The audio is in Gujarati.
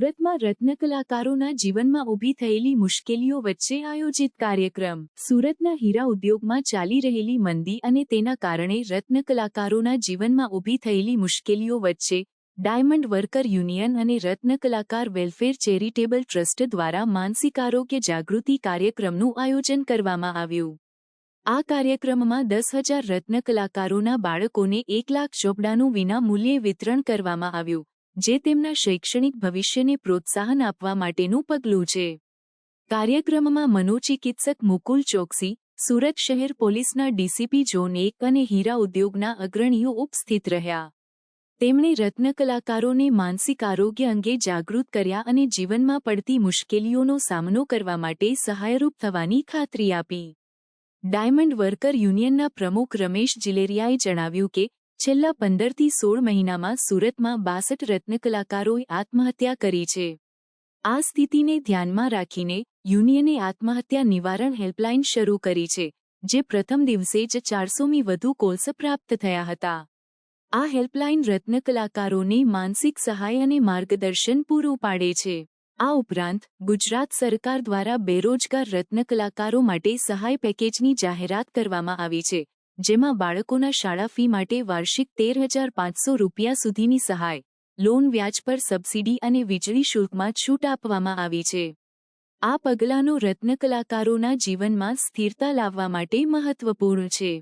સુરતમાં રત્નકલાકારોના જીવનમાં ઊભી થયેલી મુશ્કેલીઓ વચ્ચે આયોજિત કાર્યક્રમ। સુરતના હીરા ઉદ્યોગમાં ચાલી રહેલી મંદી અને તેના કારણે રત્નકલાકારોના જીવનમાં ઊભી થયેલી મુશ્કેલીઓ વચ્ચે ડાયમંડ વર્કર યુનિયન અને રત્નકલાકાર વેલફેર ચેરિટેબલ ટ્રસ્ટ દ્વારા માનસિક આરોગ્ય જાગૃતિ કાર્યક્રમનું આયોજન કરવામાં આવ્યું। આ કાર્યક્રમમાં 10,000 રત્નકલાકારોના બાળકોને 1 લાખ ચોપડાનું વિના મૂલ્યે વિતરણ કરવામાં આવ્યું, જે તેમના શૈક્ષણિક ભવિષ્યને પ્રોત્સાહન આપવા માટેનું પગલું છે। કાર્યક્રમમાં મનોચિકિત્સક મુકુલ ચોકસી, સુરત શહેર પોલીસના ડીસીપી ઝોન 1 અને હીરા ઉદ્યોગના અગ્રણીઓ ઉપસ્થિત રહ્યા। તેમણે રત્નકલાકારોને માનસિક આરોગ્ય અંગે જાગૃત કર્યા અને જીવનમાં પડતી મુશ્કેલીઓનો સામનો કરવા માટે સહાયરૂપ થવાની ખાતરી આપી। ડાયમંડ વર્કર યુનિયનના પ્રમુખ રમેશ જિલેરિયાએ જણાવ્યું કે છેલ્લા 15 થી 16 મહિનામાં સુરતમાં 62 રત્નકલાકારોએ આત્મહત્યા કરી છે। આ સ્થિતિને ધ્યાનમાં રાખીને યુનિયને આત્મહત્યા નિવારણ હેલ્પલાઇન શરૂ કરી છે, જે પ્રથમ દિવસે જ 400મી વધુ કોલ્સ પ્રાપ્ત થયા હતા। આ હેલ્પલાઇન રત્નકલાકારોને માનસિક સહાય અને માર્ગદર્શન પૂરું પાડે છે। આ ઉપરાંત ગુજરાત સરકાર દ્વારા બેરોજગાર રત્નકલાકારો માટે સહાય પેકેજની જાહેરાત કરવામાં આવી છે, જેમાં બાળકોના શાળા ફી માટે વાર્ષિક 13,500 રૂપિયા સુધીની સહાય, લોન વ્યાજ પર સબસિડી અને વીજળી શુલ્કમાં છૂટ આપવામાં આવી છે। આ પગલાંનો રત્નકલાકારોના જીવનમાં સ્થિરતા લાવવા માટે મહત્વપૂર્ણ છે।